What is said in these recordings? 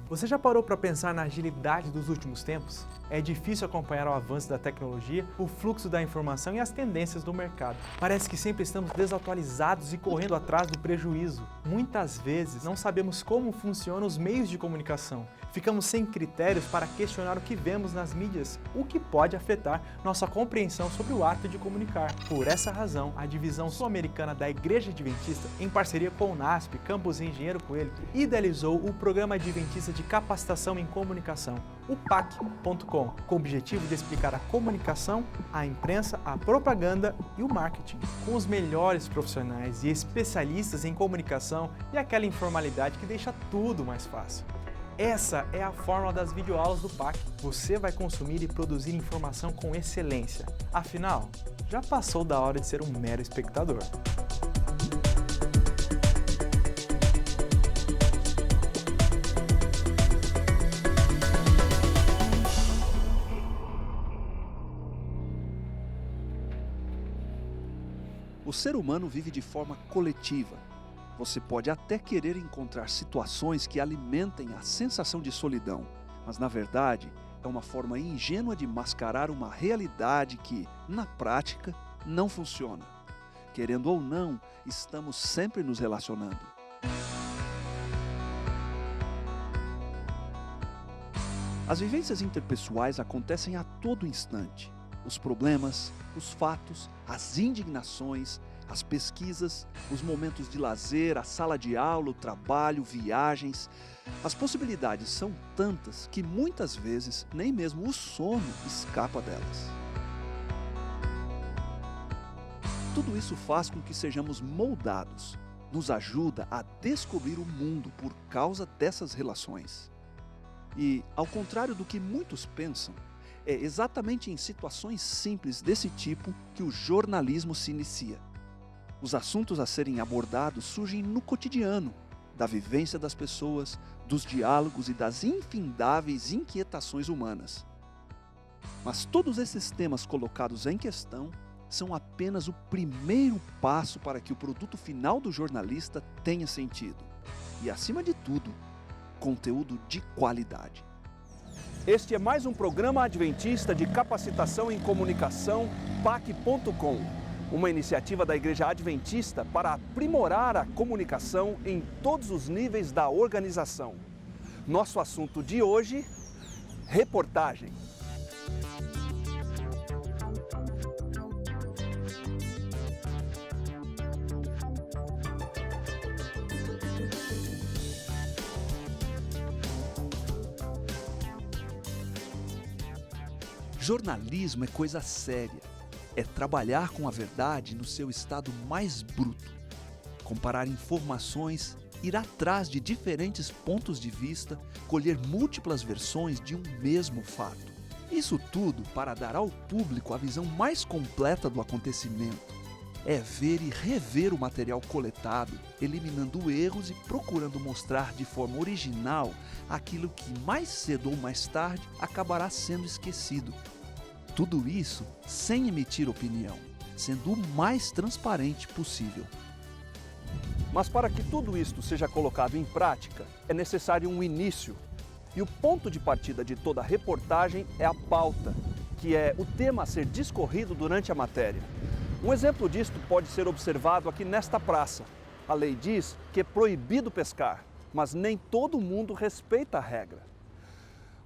Você já parou para pensar na agilidade dos últimos tempos? É difícil acompanhar o avanço da tecnologia, o fluxo da informação e as tendências do mercado. Parece que sempre estamos desatualizados e correndo atrás do prejuízo. Muitas vezes não sabemos como funcionam os meios de comunicação. Ficamos sem critérios para questionar o que vemos nas mídias, o que pode afetar nossa compreensão sobre o ato de comunicar. Por essa razão, a divisão sul-americana da Igreja Adventista, em parceria com o NASP, Campus Engenheiro Coelho, idealizou o Programa Adventista de Capacitação em Comunicação, o PAC.com, com o objetivo de explicar a comunicação, a imprensa, a propaganda e o marketing, com os melhores profissionais e especialistas em comunicação e aquela informalidade que deixa tudo mais fácil. Essa é a fórmula das videoaulas do PAC. Você vai consumir e produzir informação com excelência. Afinal, já passou da hora de ser um mero espectador. O ser humano vive de forma coletiva. Você pode até querer encontrar situações que alimentem a sensação de solidão, mas na verdade é uma forma ingênua de mascarar uma realidade que, na prática, não funciona. Querendo ou não, estamos sempre nos relacionando. As vivências interpessoais acontecem a todo instante. Os problemas, os fatos, as indignações, as pesquisas, os momentos de lazer, a sala de aula, o trabalho, viagens. As possibilidades são tantas que muitas vezes nem mesmo o sono escapa delas. Tudo isso faz com que sejamos moldados, nos ajuda a descobrir o mundo por causa dessas relações. E, ao contrário do que muitos pensam, é exatamente em situações simples desse tipo que o jornalismo se inicia. Os assuntos a serem abordados surgem no cotidiano, da vivência das pessoas, dos diálogos e das infindáveis inquietações humanas. Mas todos esses temas colocados em questão são apenas o primeiro passo para que o produto final do jornalista tenha sentido. E, acima de tudo, conteúdo de qualidade. Este é mais um programa adventista de capacitação em comunicação, PAC.com, uma iniciativa da Igreja Adventista para aprimorar a comunicação em todos os níveis da organização. Nosso assunto de hoje, reportagem. Jornalismo é coisa séria. É trabalhar com a verdade no seu estado mais bruto. Comparar informações, ir atrás de diferentes pontos de vista, colher múltiplas versões de um mesmo fato. Isso tudo para dar ao público a visão mais completa do acontecimento. É ver e rever o material coletado, eliminando erros e procurando mostrar de forma original aquilo que mais cedo ou mais tarde acabará sendo esquecido. Tudo isso sem emitir opinião, sendo o mais transparente possível. Mas para que tudo isto seja colocado em prática, é necessário um início. E o ponto de partida de toda reportagem é a pauta, que é o tema a ser discorrido durante a matéria. Um exemplo disto pode ser observado aqui nesta praça. A lei diz que é proibido pescar, mas nem todo mundo respeita a regra.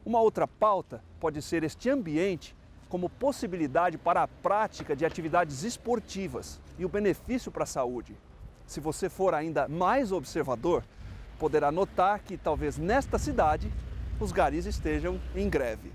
Uma outra pauta pode ser este ambiente como possibilidade para a prática de atividades esportivas e o benefício para a saúde. Se você for ainda mais observador, poderá notar que talvez nesta cidade os garis estejam em greve.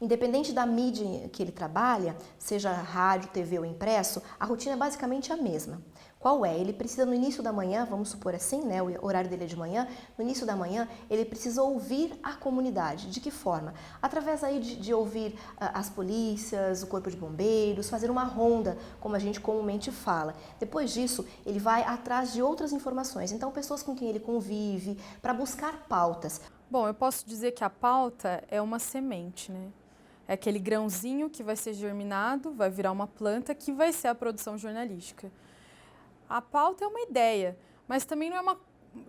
Independente da mídia que ele trabalha, seja rádio, TV ou impresso, a rotina é basicamente a mesma. Qual é? Ele precisa no início da manhã, vamos supor assim, né? O horário dele é de manhã, no início da manhã ele precisa ouvir a comunidade. De que forma? Através aí de ouvir as polícias, o corpo de bombeiros, fazer uma ronda, como a gente comumente fala. Depois disso, ele vai atrás de outras informações. Então, pessoas com quem ele convive, para buscar pautas. Bom, eu posso dizer que a pauta é uma semente, né? É aquele grãozinho que vai ser germinado, vai virar uma planta que vai ser a produção jornalística. A pauta é uma ideia, mas também não é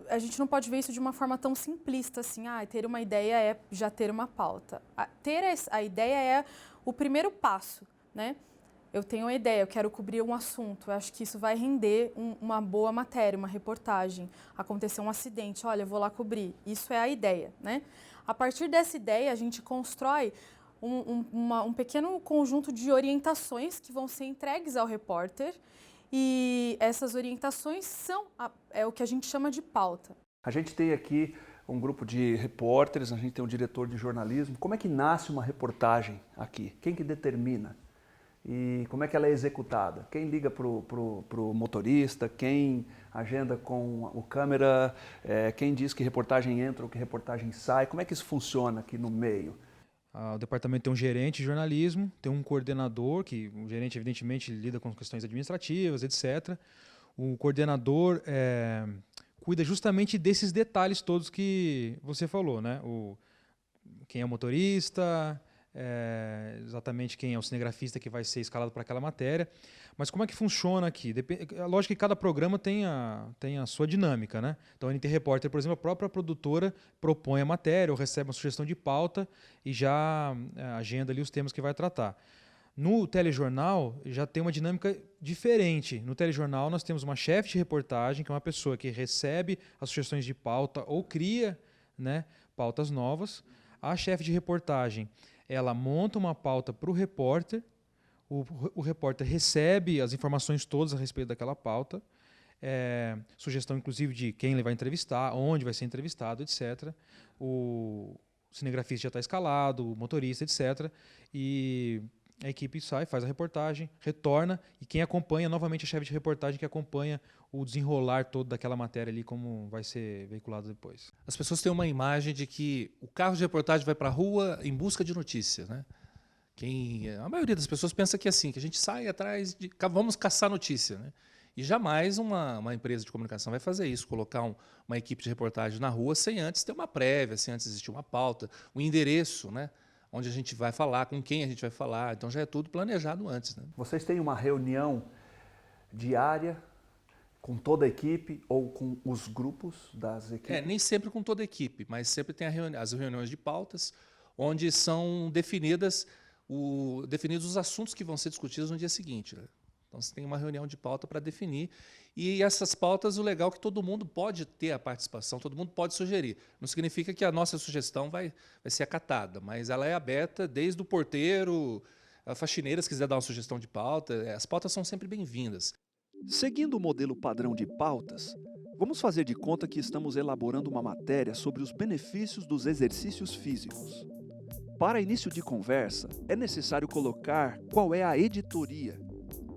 a gente não pode ver isso de uma forma tão simplista assim, ter uma ideia é já ter uma pauta. A ideia é o primeiro passo, né? Eu tenho uma ideia, eu quero cobrir um assunto, eu acho que isso vai render uma boa matéria, uma reportagem. Aconteceu um acidente, olha, eu vou lá cobrir. Isso é a ideia, né? A partir dessa ideia, a gente constrói um pequeno conjunto de orientações que vão ser entregues ao repórter e essas orientações é o que a gente chama de pauta. A gente tem aqui um grupo de repórteres, a gente tem um diretor de jornalismo. Como é que nasce uma reportagem aqui? Quem que determina? E como é que ela é executada? Quem liga pro motorista? Quem agenda com o câmera? Quem diz que reportagem entra ou que reportagem sai? Como é que isso funciona aqui no meio? O departamento tem um gerente de jornalismo, tem um coordenador, que o gerente evidentemente lida com questões administrativas, etc. O coordenador cuida justamente desses detalhes todos que você falou, né? Quem é o motorista, exatamente quem é o cinegrafista que vai ser escalado para aquela matéria. Mas como é que funciona aqui? Lógico que cada programa tem a sua dinâmica, né? Então, a NT Repórter, por exemplo, a própria produtora propõe a matéria ou recebe uma sugestão de pauta e já agenda ali os temas que vai tratar. No telejornal, já tem uma dinâmica diferente. No telejornal, nós temos uma chefe de reportagem, que é uma pessoa que recebe as sugestões de pauta ou cria, né, pautas novas. A chefe de reportagem, ela monta uma pauta para o repórter, o repórter recebe as informações todas a respeito daquela pauta, sugestão inclusive de quem ele vai entrevistar, onde vai ser entrevistado, etc. O cinegrafista já está escalado, o motorista, etc. E a equipe sai, faz a reportagem, retorna, e quem acompanha, novamente a chefe de reportagem que acompanha o desenrolar todo daquela matéria ali, como vai ser veiculado depois. As pessoas têm uma imagem de que o carro de reportagem vai para a rua em busca de notícia, né? A maioria das pessoas pensa que é assim, que a gente sai atrás de... Vamos caçar notícia, né? E jamais uma empresa de comunicação vai fazer isso, colocar uma equipe de reportagem na rua sem antes ter uma prévia, sem antes existir uma pauta, um endereço, né? Onde a gente vai falar, com quem a gente vai falar. Então já é tudo planejado antes, né? Vocês têm uma reunião diária com toda a equipe ou com os grupos das equipes? Nem sempre com toda a equipe, mas sempre tem as reuniões de pautas, onde são definidos os assuntos que vão ser discutidos no dia seguinte, né? Então, você tem uma reunião de pauta para definir. E essas pautas, o legal é que todo mundo pode ter a participação, todo mundo pode sugerir. Não significa que a nossa sugestão vai ser acatada, mas ela é aberta desde o porteiro, a faxineira, se quiser dar uma sugestão de pauta. As pautas são sempre bem-vindas. Seguindo o modelo padrão de pautas, vamos fazer de conta que estamos elaborando uma matéria sobre os benefícios dos exercícios físicos. Para início de conversa, é necessário colocar qual é a editoria,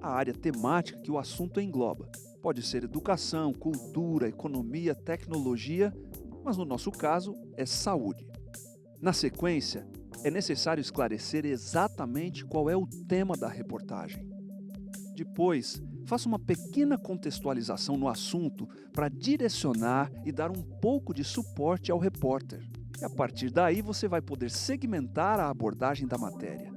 a área temática que o assunto engloba. Pode ser educação, cultura, economia, tecnologia, mas no nosso caso é saúde. Na sequência, é necessário esclarecer exatamente qual é o tema da reportagem. Depois, faça uma pequena contextualização no assunto para direcionar e dar um pouco de suporte ao repórter. E a partir daí você vai poder segmentar a abordagem da matéria.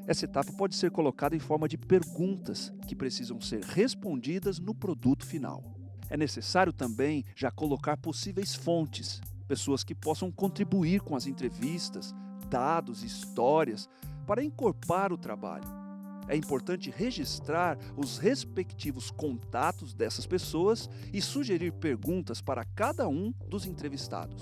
Essa etapa pode ser colocada em forma de perguntas que precisam ser respondidas no produto final. É necessário também já colocar possíveis fontes, pessoas que possam contribuir com as entrevistas, dados, histórias, para encorpar o trabalho. É importante registrar os respectivos contatos dessas pessoas e sugerir perguntas para cada um dos entrevistados.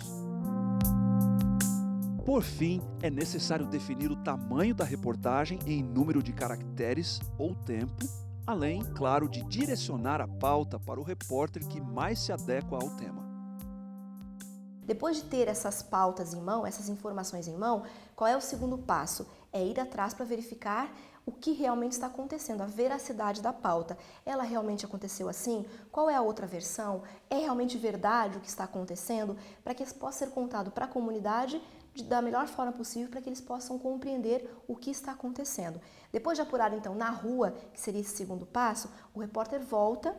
Por fim, é necessário definir o tamanho da reportagem em número de caracteres ou tempo, além, claro, de direcionar a pauta para o repórter que mais se adequa ao tema. Depois de ter essas pautas em mão, essas informações em mão, qual é o segundo passo? É ir atrás para verificar o que realmente está acontecendo, a veracidade da pauta. Ela realmente aconteceu assim? Qual é a outra versão? É realmente verdade o que está acontecendo? Para que isso possa ser contado para a comunidade da melhor forma possível, para que eles possam compreender o que está acontecendo. Depois de apurar, então, na rua, que seria esse segundo passo, o repórter volta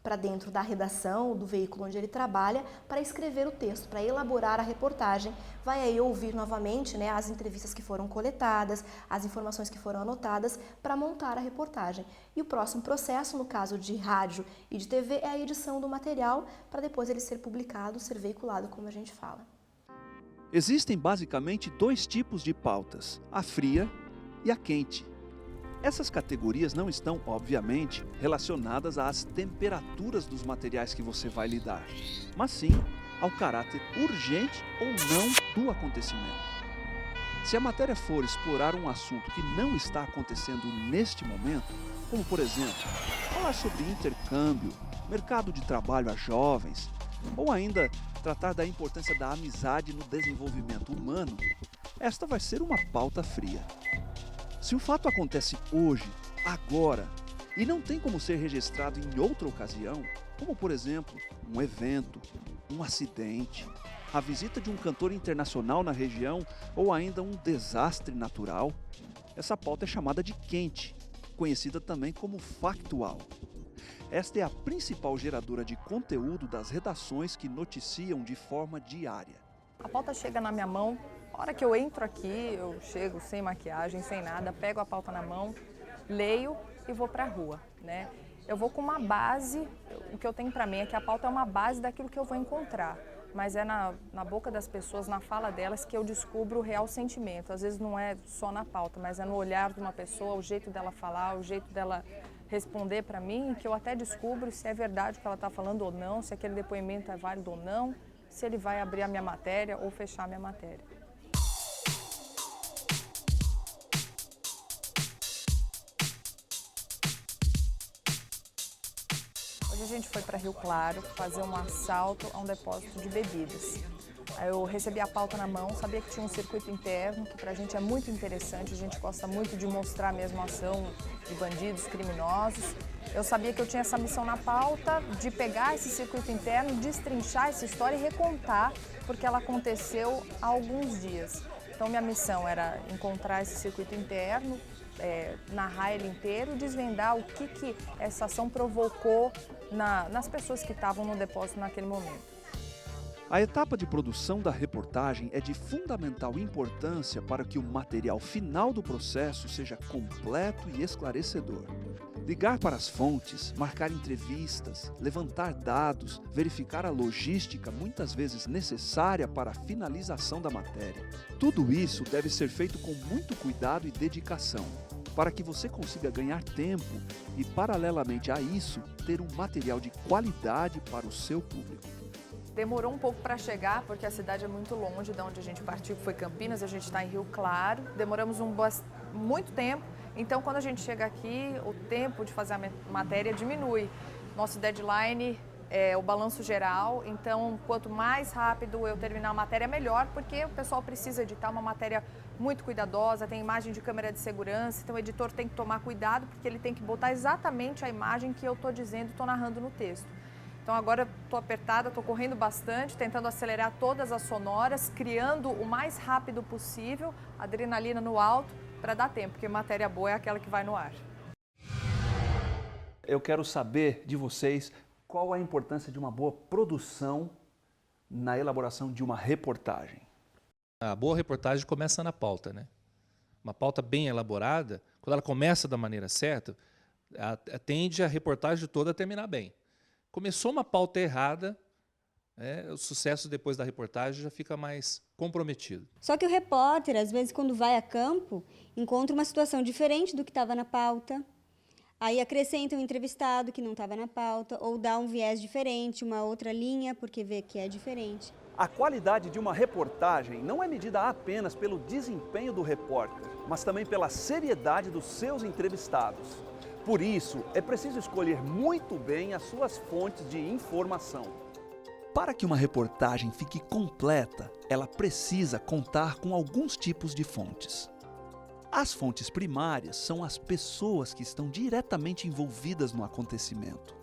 para dentro da redação, do veículo onde ele trabalha, para escrever o texto, para elaborar a reportagem. Vai aí ouvir novamente, né, as entrevistas que foram coletadas, as informações que foram anotadas para montar a reportagem. E o próximo processo, no caso de rádio e de TV, é a edição do material para depois ele ser publicado, ser veiculado, como a gente fala. Existem basicamente 2 tipos de pautas, a fria e a quente. Essas categorias não estão, obviamente, relacionadas às temperaturas dos materiais que você vai lidar, mas sim ao caráter urgente ou não do acontecimento. Se a matéria for explorar um assunto que não está acontecendo neste momento, como por exemplo, falar sobre intercâmbio, mercado de trabalho a jovens, ou ainda tratar da importância da amizade no desenvolvimento humano, esta vai ser uma pauta fria. Se o fato acontece hoje, agora, e não tem como ser registrado em outra ocasião, como por exemplo, um evento, um acidente, a visita de um cantor internacional na região ou ainda um desastre natural, essa pauta é chamada de quente, conhecida também como factual. Esta é a principal geradora de conteúdo das redações que noticiam de forma diária. A pauta chega na minha mão. A hora que eu entro aqui, eu chego sem maquiagem, sem nada, pego a pauta na mão, leio e vou para a rua, né? Eu vou com uma base, o que eu tenho para mim é que a pauta é uma base daquilo que eu vou encontrar, mas é na boca das pessoas, na fala delas, que eu descubro o real sentimento. Às vezes não é só na pauta, mas é no olhar de uma pessoa, o jeito dela falar, o jeito dela responder para mim, que eu até descubro se é verdade o que ela está falando ou não, se aquele depoimento é válido ou não, se ele vai abrir a minha matéria ou fechar a minha matéria. Hoje a gente foi para Rio Claro fazer um assalto a um depósito de bebidas. Aí eu recebi a pauta na mão, sabia que tinha um circuito interno, que pra gente é muito interessante, a gente gosta muito de mostrar mesmo a ação de bandidos, criminosos. Eu sabia que eu tinha essa missão na pauta de pegar esse circuito interno, destrinchar essa história e recontar, porque ela aconteceu há alguns dias. Então minha missão era encontrar esse circuito interno, narrar ele inteiro, desvendar o que essa ação provocou nas pessoas que estavam no depósito naquele momento. A etapa de produção da reportagem é de fundamental importância para que o material final do processo seja completo e esclarecedor. Ligar para as fontes, marcar entrevistas, levantar dados, verificar a logística muitas vezes necessária para a finalização da matéria. Tudo isso deve ser feito com muito cuidado e dedicação, para que você consiga ganhar tempo e, paralelamente a isso, ter um material de qualidade para o seu público. Demorou um pouco para chegar, porque a cidade é muito longe de onde a gente partiu, que foi Campinas, a gente está em Rio Claro. Demoramos muito tempo, então quando a gente chega aqui, o tempo de fazer a matéria diminui. Nosso deadline é o balanço geral, então quanto mais rápido eu terminar a matéria, melhor, porque o pessoal precisa editar uma matéria muito cuidadosa, tem imagem de câmera de segurança, então o editor tem que tomar cuidado, porque ele tem que botar exatamente a imagem que eu estou dizendo, estou narrando no texto. Então agora estou apertada, estou correndo bastante, tentando acelerar todas as sonoras, criando o mais rápido possível, adrenalina no alto, para dar tempo, porque matéria boa é aquela que vai no ar. Eu quero saber de vocês qual a importância de uma boa produção na elaboração de uma reportagem. A boa reportagem começa na pauta, né? Uma pauta bem elaborada, quando ela começa da maneira certa, tende a reportagem toda a terminar bem. Começou uma pauta errada, o sucesso depois da reportagem já fica mais comprometido. Só que o repórter, às vezes, quando vai a campo, encontra uma situação diferente do que estava na pauta, aí acrescenta um entrevistado que não estava na pauta, ou dá um viés diferente, uma outra linha, porque vê que é diferente. A qualidade de uma reportagem não é medida apenas pelo desempenho do repórter, mas também pela seriedade dos seus entrevistados. Por isso, é preciso escolher muito bem as suas fontes de informação. Para que uma reportagem fique completa, ela precisa contar com alguns tipos de fontes. As fontes primárias são as pessoas que estão diretamente envolvidas no acontecimento.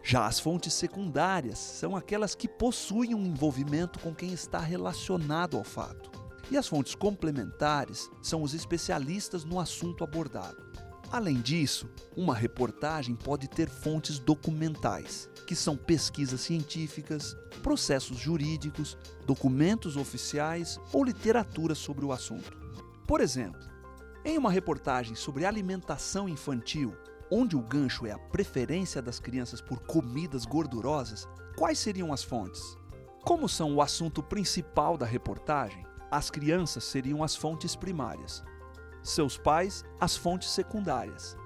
Já as fontes secundárias são aquelas que possuem um envolvimento com quem está relacionado ao fato. E as fontes complementares são os especialistas no assunto abordado. Além disso, uma reportagem pode ter fontes documentais, que são pesquisas científicas, processos jurídicos, documentos oficiais ou literatura sobre o assunto. Por exemplo, em uma reportagem sobre alimentação infantil, onde o gancho é a preferência das crianças por comidas gordurosas, quais seriam as fontes? Como são o assunto principal da reportagem, as crianças seriam as fontes primárias, seus pais as fontes secundárias.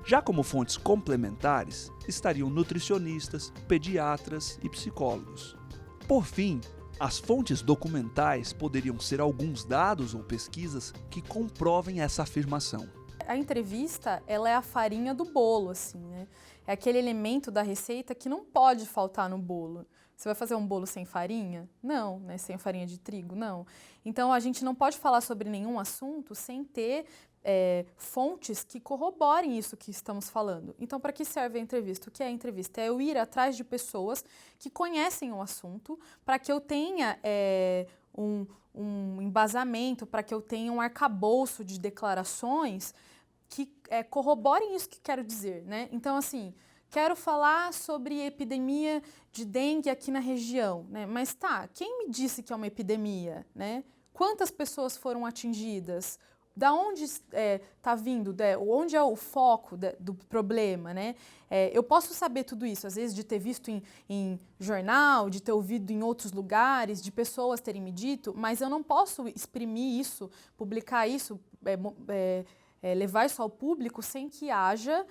Já como fontes complementares, estariam nutricionistas, pediatras e psicólogos. Por fim, as fontes documentais poderiam ser alguns dados ou pesquisas que comprovem essa afirmação. A entrevista, ela é a farinha do bolo, assim, né? É aquele elemento da receita que não pode faltar no bolo. Você vai fazer um bolo sem farinha? Não, né? Sem farinha de trigo? Não. Então, a gente não pode falar sobre nenhum assunto sem ter fontes que corroborem isso que estamos falando. Então, para que serve a entrevista? O que é a entrevista? É eu ir atrás de pessoas que conhecem o assunto para que eu tenha um embasamento, para que eu tenha um arcabouço de declarações que corroborem isso que quero dizer, né? Então, assim, quero falar sobre epidemia de dengue aqui na região, né? Mas tá, quem me disse que é uma epidemia, né? Quantas pessoas foram atingidas? Da onde está vindo, onde é o foco do problema, né? Eu posso saber tudo isso, às vezes de ter visto em jornal, de ter ouvido em outros lugares, de pessoas terem me dito, mas eu não posso exprimir isso, publicar isso, levar isso ao público sem que haja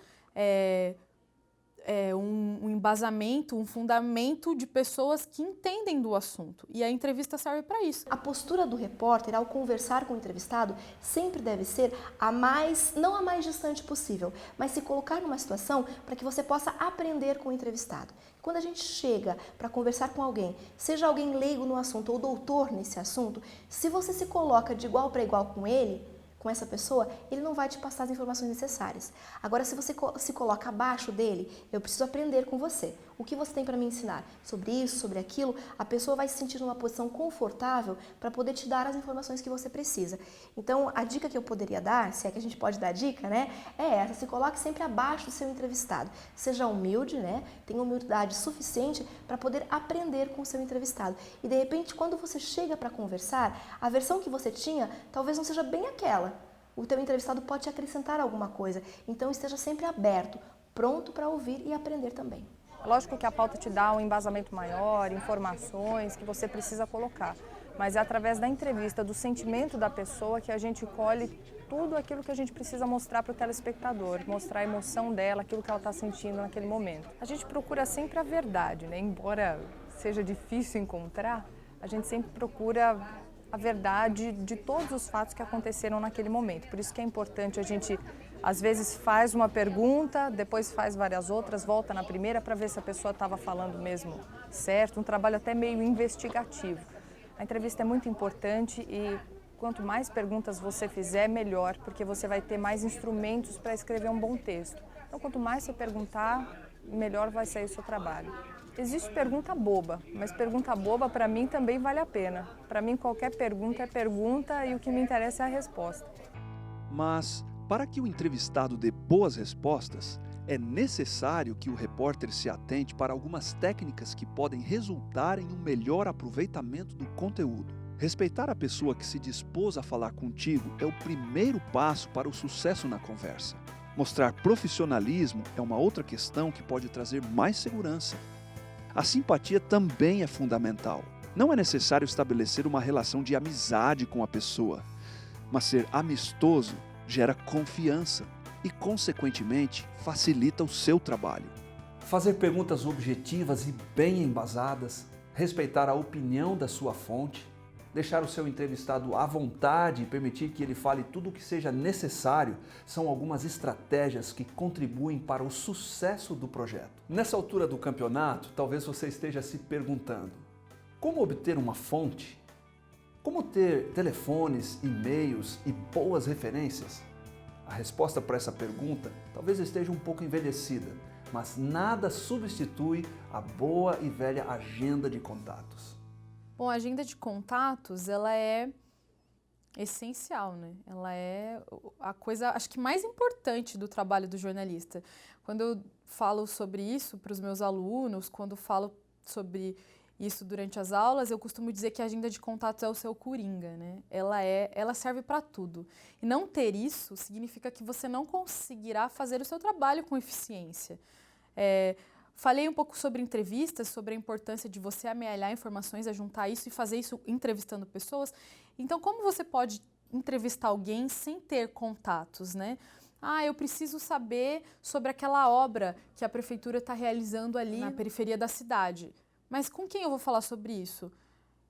um embasamento, um fundamento de pessoas que entendem do assunto. E a entrevista serve para isso. A postura do repórter ao conversar com o entrevistado sempre deve ser não a mais distante possível, mas se colocar numa situação para que você possa aprender com o entrevistado. Quando a gente chega para conversar com alguém, seja alguém leigo no assunto ou doutor nesse assunto, se você se coloca de igual para igual com ele, com essa pessoa, ele não vai te passar as informações necessárias. Agora, se você se coloca abaixo dele, eu preciso aprender com você. O que você tem para me ensinar? Sobre isso, sobre aquilo, a pessoa vai se sentir numa posição confortável para poder te dar as informações que você precisa. Então, a dica que eu poderia dar, se é que a gente pode dar dica, né? É essa, se coloque sempre abaixo do seu entrevistado. Seja humilde, né? Tenha humildade suficiente para poder aprender com o seu entrevistado. E, de repente, quando você chega para conversar, a versão que você tinha talvez não seja bem aquela. O teu entrevistado pode te acrescentar alguma coisa. Então, esteja sempre aberto, pronto para ouvir e aprender também. Lógico que a pauta te dá um embasamento maior, informações que você precisa colocar. Mas é através da entrevista, do sentimento da pessoa que a gente colhe tudo aquilo que a gente precisa mostrar para o telespectador, mostrar a emoção dela, aquilo que ela está sentindo naquele momento. A gente procura sempre a verdade, né? Embora seja difícil encontrar, a gente sempre procura a verdade de todos os fatos que aconteceram naquele momento. Por isso que é importante a gente, às vezes, faz uma pergunta, depois faz várias outras, volta na primeira para ver se a pessoa estava falando mesmo certo, um trabalho até meio investigativo. A entrevista é muito importante e quanto mais perguntas você fizer, melhor, porque você vai ter mais instrumentos para escrever um bom texto. Então, quanto mais você perguntar, melhor vai sair o seu trabalho. Existe pergunta boba, mas pergunta boba para mim também vale a pena. Para mim qualquer pergunta é pergunta e o que me interessa é a resposta. Mas, para que o entrevistado dê boas respostas, é necessário que o repórter se atente para algumas técnicas que podem resultar em um melhor aproveitamento do conteúdo. Respeitar a pessoa que se dispôs a falar contigo é o primeiro passo para o sucesso na conversa. Mostrar profissionalismo é uma outra questão que pode trazer mais segurança. A simpatia também é fundamental. Não é necessário estabelecer uma relação de amizade com a pessoa, mas ser amistoso gera confiança e, consequentemente, facilita o seu trabalho. Fazer perguntas objetivas e bem embasadas, respeitar a opinião da sua fonte, deixar o seu entrevistado à vontade e permitir que ele fale tudo o que seja necessário são algumas estratégias que contribuem para o sucesso do projeto. Nessa altura do campeonato, talvez você esteja se perguntando: como obter uma fonte? Como ter telefones, e-mails e boas referências? A resposta para essa pergunta talvez esteja um pouco envelhecida, mas nada substitui a boa e velha agenda de contatos. Bom, a agenda de contatos, ela é essencial, né? Ela é a coisa, acho que mais importante do trabalho do jornalista. Quando eu falo sobre isso para os meus alunos, quando falo sobre isso durante as aulas, eu costumo dizer que a agenda de contatos é o seu coringa, né? Ela serve para tudo. E não ter isso significa que você não conseguirá fazer o seu trabalho com eficiência. Falei um pouco sobre entrevistas, sobre a importância de você amealhar informações, juntar isso e fazer isso entrevistando pessoas. Então, como você pode entrevistar alguém sem ter contatos, né? Eu preciso saber sobre aquela obra que a prefeitura está realizando ali na periferia da cidade. Mas com quem eu vou falar sobre isso?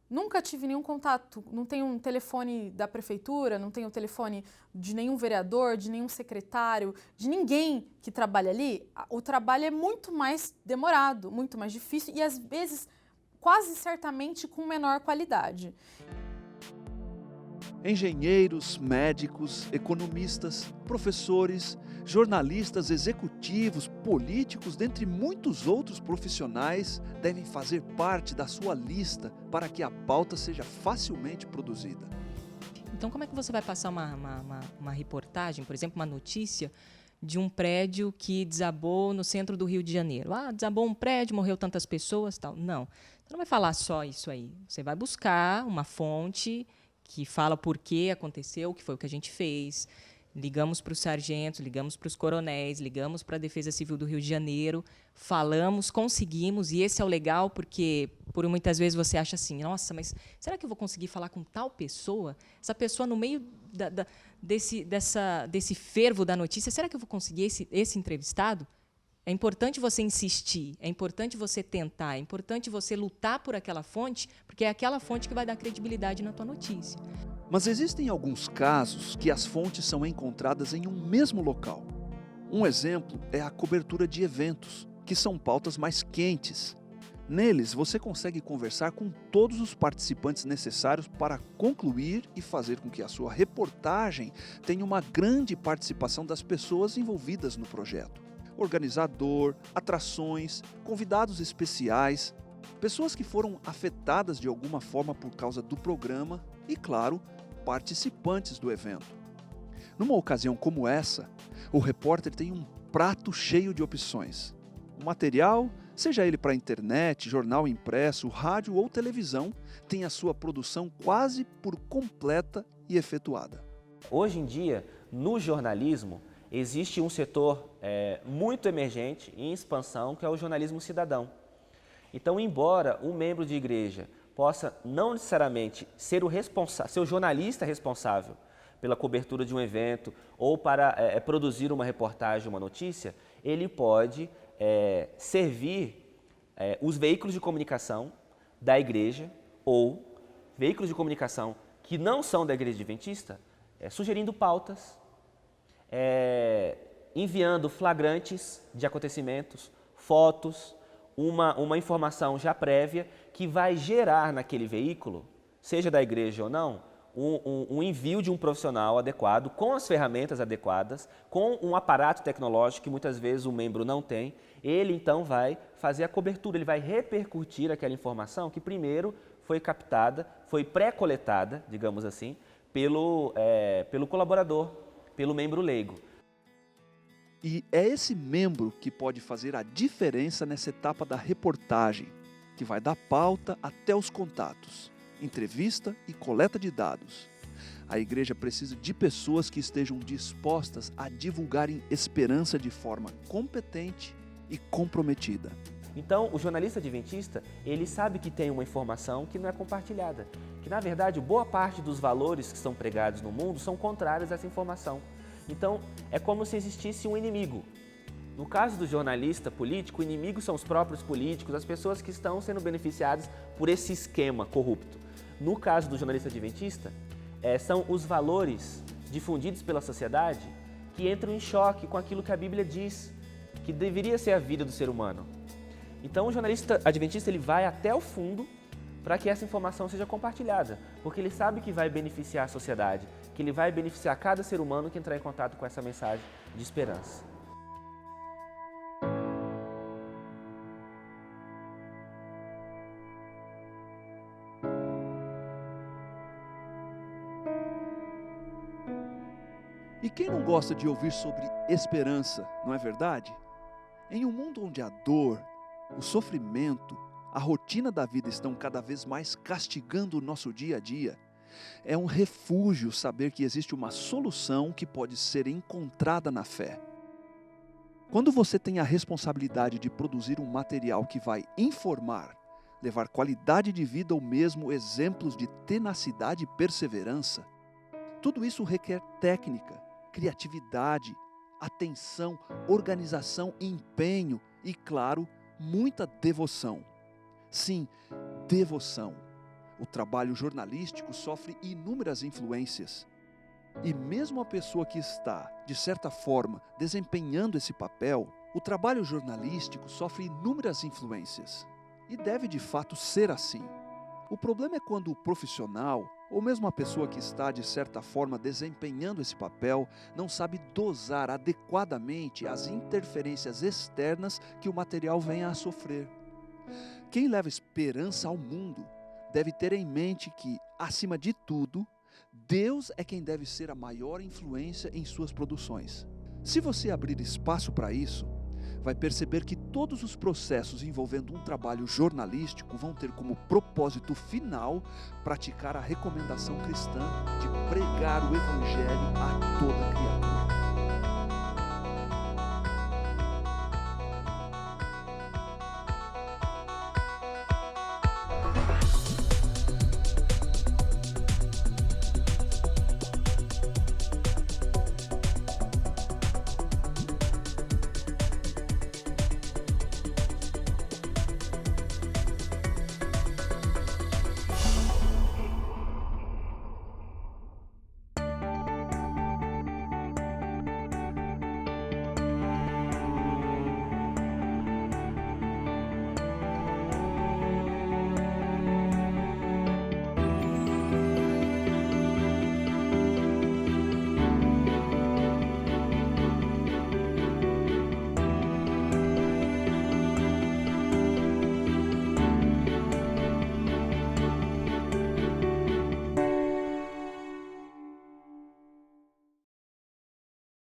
Nunca tive nenhum contato, não tenho um telefone da prefeitura, não tenho o telefone de nenhum vereador, de nenhum secretário, de ninguém que trabalha ali. O trabalho é muito mais demorado, muito mais difícil e às vezes, quase certamente, com menor qualidade. Engenheiros, médicos, economistas, professores, jornalistas, executivos, políticos, dentre muitos outros profissionais, devem fazer parte da sua lista para que a pauta seja facilmente produzida. Então, como é que você vai passar uma reportagem, por exemplo, uma notícia de um prédio que desabou no centro do Rio de Janeiro? Desabou um prédio, morreu tantas pessoas, tal. Não, você não vai falar só isso aí. Você vai buscar uma fonte que fala por que aconteceu, o que foi o que a gente fez. Ligamos para os sargentos, ligamos para os coronéis, ligamos para a Defesa Civil do Rio de Janeiro, falamos, conseguimos, e esse é o legal, porque por muitas vezes você acha assim, nossa, mas será que eu vou conseguir falar com tal pessoa? Essa pessoa no meio desse fervo da notícia, será que eu vou conseguir esse entrevistado? É importante você insistir, é importante você tentar, é importante você lutar por aquela fonte, porque é aquela fonte que vai dar credibilidade na tua notícia. Mas existem alguns casos que as fontes são encontradas em um mesmo local. Um exemplo é a cobertura de eventos, que são pautas mais quentes. Neles, você consegue conversar com todos os participantes necessários para concluir e fazer com que a sua reportagem tenha uma grande participação das pessoas envolvidas no projeto. Organizador, atrações, convidados especiais, pessoas que foram afetadas de alguma forma por causa do programa e, claro, participantes do evento. Numa ocasião como essa, o repórter tem um prato cheio de opções. O material, seja ele para internet, jornal impresso, rádio ou televisão, tem a sua produção quase por completa e efetuada. Hoje em dia, no jornalismo, existe um setor muito emergente e em expansão, que é o jornalismo cidadão. Então, embora um membro de igreja possa não necessariamente ser o jornalista responsável pela cobertura de um evento ou para produzir uma reportagem, uma notícia, ele pode servir os veículos de comunicação da igreja ou veículos de comunicação que não são da igreja adventista, sugerindo pautas, enviando flagrantes de acontecimentos, fotos, uma informação já prévia que vai gerar naquele veículo, seja da igreja ou não, um envio de um profissional adequado, com as ferramentas adequadas, com um aparato tecnológico que muitas vezes o membro não tem. Ele então vai fazer a cobertura, ele vai repercutir aquela informação que primeiro foi captada, foi pré-coletada, digamos assim, pelo colaborador, pelo membro leigo. E é esse membro que pode fazer a diferença nessa etapa da reportagem, que vai da pauta até os contatos, entrevista e coleta de dados. A igreja precisa de pessoas que estejam dispostas a divulgarem esperança de forma competente e comprometida. Então, o jornalista adventista, ele sabe que tem uma informação que não é compartilhada, que na verdade boa parte dos valores que são pregados no mundo são contrários a essa informação. Então, é como se existisse um inimigo. No caso do jornalista político, o inimigo são os próprios políticos, as pessoas que estão sendo beneficiadas por esse esquema corrupto. No caso do jornalista adventista, são os valores difundidos pela sociedade que entram em choque com aquilo que a Bíblia diz, que deveria ser a vida do ser humano. Então, o jornalista adventista ele vai até o fundo para que essa informação seja compartilhada, porque ele sabe que vai beneficiar a sociedade, que ele vai beneficiar cada ser humano que entrar em contato com essa mensagem de esperança. E quem não gosta de ouvir sobre esperança, não é verdade? Em um mundo onde a dor, o sofrimento, a rotina da vida estão cada vez mais castigando o nosso dia a dia, é um refúgio saber que existe uma solução que pode ser encontrada na fé. Quando você tem a responsabilidade de produzir um material que vai informar, levar qualidade de vida ou mesmo exemplos de tenacidade e perseverança, tudo isso requer técnica, criatividade, atenção, organização, empenho e, claro, muita devoção. Sim, devoção. O trabalho jornalístico sofre inúmeras influências. E mesmo a pessoa que está, de certa forma, desempenhando esse papel, o trabalho jornalístico sofre inúmeras influências. E deve de fato ser assim. O problema é quando o profissional, ou mesmo a pessoa que está, de certa forma, desempenhando esse papel, não sabe dosar adequadamente as interferências externas que o material venha a sofrer. Quem leva esperança ao mundo deve ter em mente que, acima de tudo, Deus é quem deve ser a maior influência em suas produções. Se você abrir espaço para isso, vai perceber que todos os processos envolvendo um trabalho jornalístico vão ter como propósito final praticar a recomendação cristã de pregar o Evangelho a toda criatura.